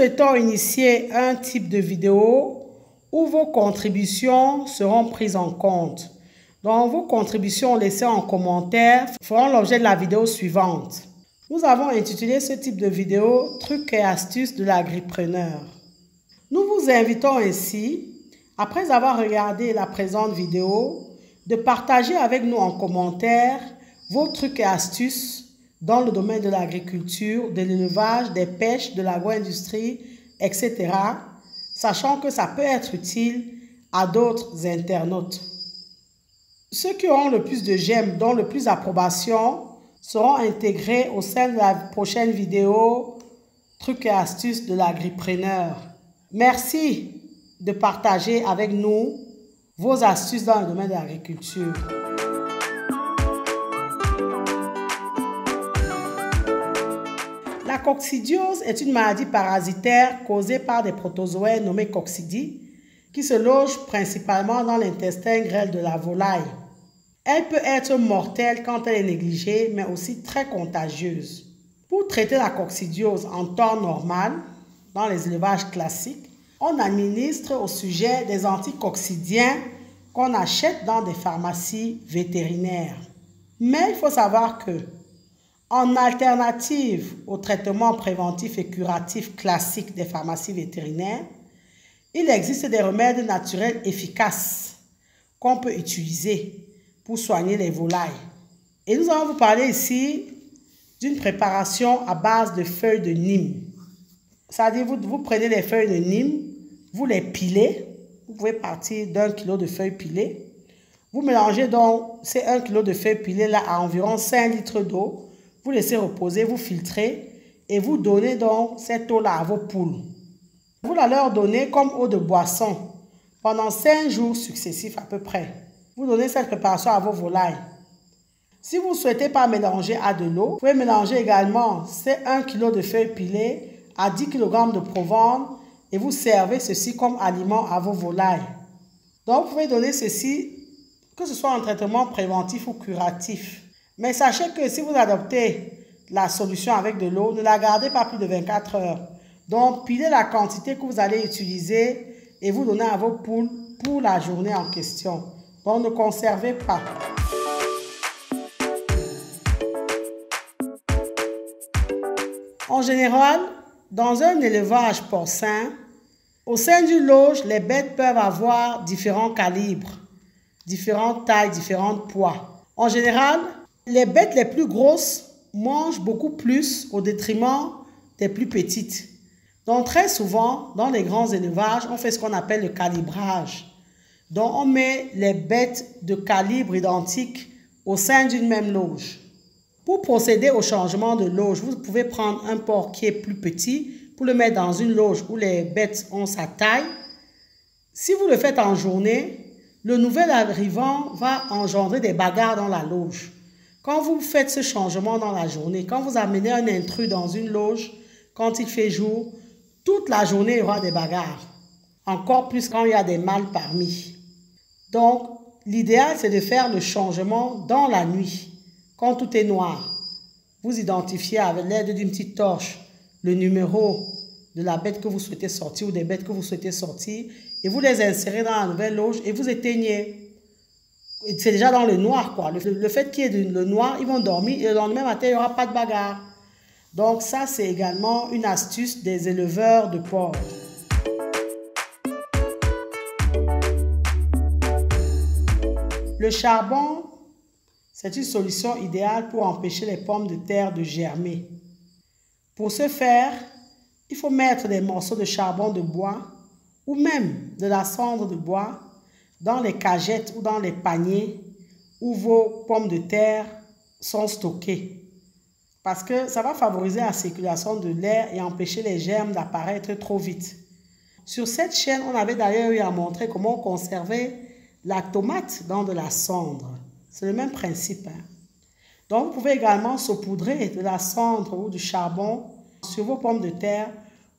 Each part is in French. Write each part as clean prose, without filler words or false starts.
souhaitons initier un type de vidéo où vos contributions seront prises en compte. Donc, vos contributions laissées en commentaire feront l'objet de la vidéo suivante. Nous avons intitulé ce type de vidéo « Trucs et astuces de l'agripreneur ». Nous vous invitons ainsi, après avoir regardé la présente vidéo, de partager avec nous en commentaire vos trucs et astuces dans le domaine de l'agriculture, de l'élevage, des pêches, de l'agro-industrie, etc., sachant que ça peut être utile à d'autres internautes. Ceux qui auront le plus de j'aime, dont le plus d'approbation, seront intégrés au sein de la prochaine vidéo « Trucs et astuces de l'agripreneur ». Merci de partager avec nous vos astuces dans le domaine de l'agriculture. La coccidiose est une maladie parasitaire causée par des protozoaires nommés coccidies qui se logent principalement dans l'intestin grêle de la volaille. Elle peut être mortelle quand elle est négligée, mais aussi très contagieuse. Pour traiter la coccidiose en temps normal, dans les élevages classiques, on administre au sujet des anticoccidiens qu'on achète dans des pharmacies vétérinaires. Mais il faut savoir que, en alternative au traitement préventif et curatif classique des pharmacies vétérinaires, il existe des remèdes naturels efficaces qu'on peut utiliser pour soigner les volailles. Et nous allons vous parler ici d'une préparation à base de feuilles de Nîmes. C'est-à-dire, vous prenez les feuilles de Nîmes, vous les pilez. Vous pouvez partir d'1 kg de feuilles pilées. Vous mélangez donc ces 1 kg de feuilles pilées là à environ 5 litres d'eau. Vous laissez reposer, vous filtrez et vous donnez donc cette eau-là à vos poules. Vous la leur donnez comme eau de boisson pendant 5 jours successifs à peu près. Vous donnez cette préparation à vos volailles. Si vous ne souhaitez pas mélanger à de l'eau, vous pouvez mélanger également ces 1 kg de feuilles pilées à 10 kg de provende et vous servez ceci comme aliment à vos volailles. Donc, vous pouvez donner ceci, que ce soit en traitement préventif ou curatif. Mais sachez que si vous adoptez la solution avec de l'eau, ne la gardez pas plus de 24 heures. Donc, pilez la quantité que vous allez utiliser et vous donnez à vos poules pour la journée en question. Donc, ne conservez pas. En général, dans un élevage porcin, au sein d'une loge, les bêtes peuvent avoir différents calibres, différentes tailles, différents poids. En général, les bêtes les plus grosses mangent beaucoup plus au détriment des plus petites. Donc très souvent, dans les grands élevages, on fait ce qu'on appelle le calibrage. Donc on met les bêtes de calibre identique au sein d'une même loge. Pour procéder au changement de loge, vous pouvez prendre un porc qui est plus petit pour le mettre dans une loge où les bêtes ont sa taille. Si vous le faites en journée, le nouvel arrivant va engendrer des bagarres dans la loge. Quand vous faites ce changement dans la journée, quand vous amenez un intrus dans une loge, quand il fait jour, toute la journée, il y aura des bagarres. Encore plus quand il y a des mâles parmi. Donc, l'idéal, c'est de faire le changement dans la nuit, quand tout est noir. Vous identifiez avec l'aide d'une petite torche le numéro de la bête que vous souhaitez sortir ou des bêtes que vous souhaitez sortir et vous les insérez dans la nouvelle loge et vous éteignez. C'est déjà dans le noir, quoi. Le fait qu'il y ait le noir, ils vont dormir et le lendemain matin, il n'y aura pas de bagarre. Donc ça, c'est également une astuce des éleveurs de porcs. Le charbon, c'est une solution idéale pour empêcher les pommes de terre de germer. Pour ce faire, il faut mettre des morceaux de charbon de bois ou même de la cendre de bois dans les cagettes ou dans les paniers où vos pommes de terre sont stockées. Parce que ça va favoriser la circulation de l'air et empêcher les germes d'apparaître trop vite. Sur cette chaîne, on avait d'ailleurs eu à montrer comment conserver la tomate dans de la cendre. C'est le même principe. Donc, vous pouvez également saupoudrer de la cendre ou du charbon sur vos pommes de terre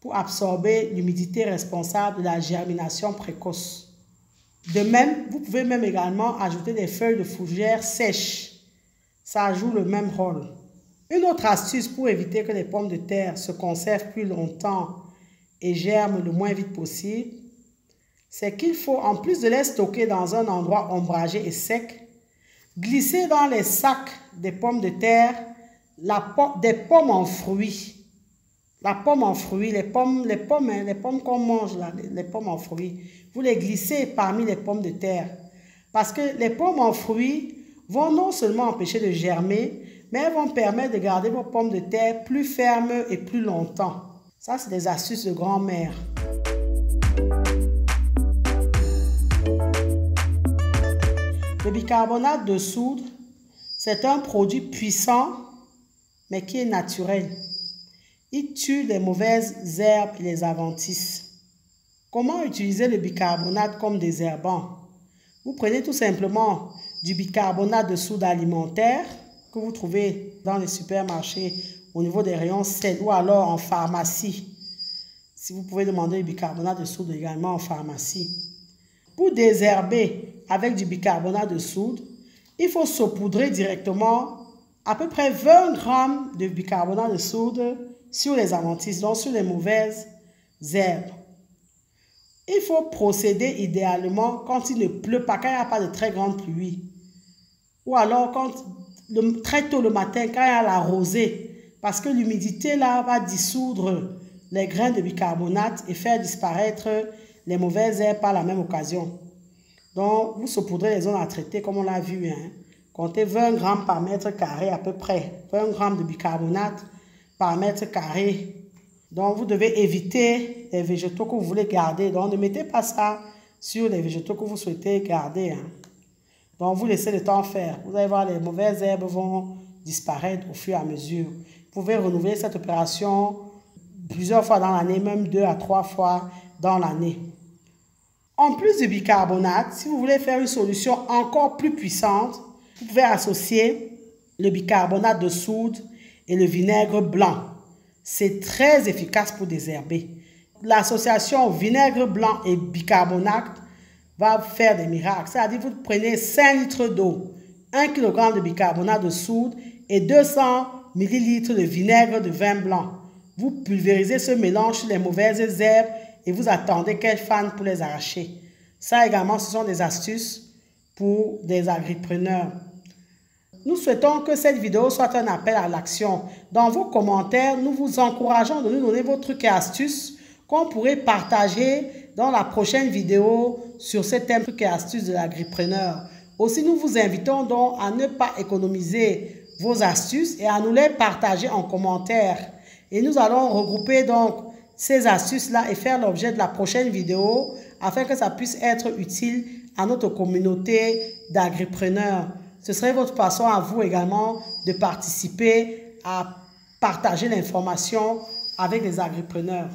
pour absorber l'humidité responsable de la germination précoce. De même, vous pouvez même également ajouter des feuilles de fougère sèches. Ça joue le même rôle. Une autre astuce pour éviter que les pommes de terre se conservent plus longtemps et germent le moins vite possible, c'est qu'il faut, en plus de les stocker dans un endroit ombragé et sec, glisser dans les sacs des pommes de terre des pommes en fruits. La pomme en fruits, les pommes qu'on mange, là, les pommes en fruits, vous les glissez parmi les pommes de terre. Parce que les pommes en fruits vont non seulement empêcher de germer, mais elles vont permettre de garder vos pommes de terre plus fermes et plus longtemps. Ça, c'est des astuces de grand-mère. Le bicarbonate de soude, c'est un produit puissant, mais qui est naturel. Il tue les mauvaises herbes et les adventices. Comment utiliser le bicarbonate comme désherbant? Vous prenez tout simplement du bicarbonate de soude alimentaire que vous trouvez dans les supermarchés au niveau des rayons sel ou alors en pharmacie. Si vous pouvez demander du bicarbonate de soude également en pharmacie. Pour désherber avec du bicarbonate de soude, il faut saupoudrer directement à peu près 20 grammes de bicarbonate de soude sur les adventices, donc sur les mauvaises herbes. Il faut procéder idéalement quand il ne pleut pas, quand il n'y a pas de très grande pluie. Ou alors très tôt le matin, quand il y a la rosée, parce que l'humidité là va dissoudre les grains de bicarbonate et faire disparaître les mauvaises herbes par la même occasion. Donc, vous saupoudrez les zones à traiter comme on l'a vu. Comptez 20 grammes par mètre carré à peu près. 20 grammes de bicarbonate par mètre carré. Donc, vous devez éviter les végétaux que vous voulez garder. Donc, ne mettez pas ça sur les végétaux que vous souhaitez garder. Donc, vous laissez le temps faire. Vous allez voir, les mauvaises herbes vont disparaître au fur et à mesure. Vous pouvez renouveler cette opération plusieurs fois dans l'année, même 2 à 3 fois dans l'année. En plus du bicarbonate, si vous voulez faire une solution encore plus puissante, vous pouvez associer le bicarbonate de soude et le vinaigre blanc. C'est très efficace pour désherber. L'association vinaigre blanc et bicarbonate va faire des miracles. C'est-à-dire que vous prenez 5 litres d'eau, 1 kg de bicarbonate de soude et 200 ml de vinaigre de vin blanc. Vous pulvérisez ce mélange sur les mauvaises herbes et vous attendez qu'elles fanent pour les arracher. Ça également, ce sont des astuces pour des agripreneurs. Nous souhaitons que cette vidéo soit un appel à l'action. Dans vos commentaires, nous vous encourageons de nous donner vos trucs et astuces qu'on pourrait partager dans la prochaine vidéo sur ce thème trucs et astuces de l'agripreneur. Aussi, nous vous invitons donc à ne pas économiser vos astuces et à nous les partager en commentaire. Et nous allons regrouper donc ces astuces-là et faire l'objet de la prochaine vidéo afin que ça puisse être utile à notre communauté d'agripreneurs. Ce serait votre façon à vous également de participer à partager l'information avec les agripreneurs.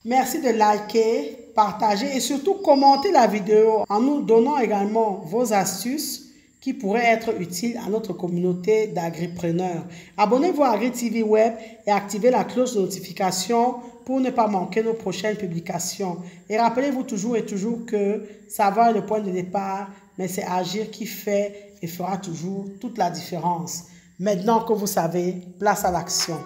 Merci de liker, partager et surtout commenter la vidéo en nous donnant également vos astuces qui pourraient être utiles à notre communauté d'agripreneurs. Abonnez-vous à AgriTV Web et activez la cloche de notification pour ne pas manquer nos prochaines publications. Et rappelez-vous toujours et toujours que savoir est le point de départ, mais c'est agir qui fait et fera toujours toute la différence. Maintenant que vous savez, place à l'action.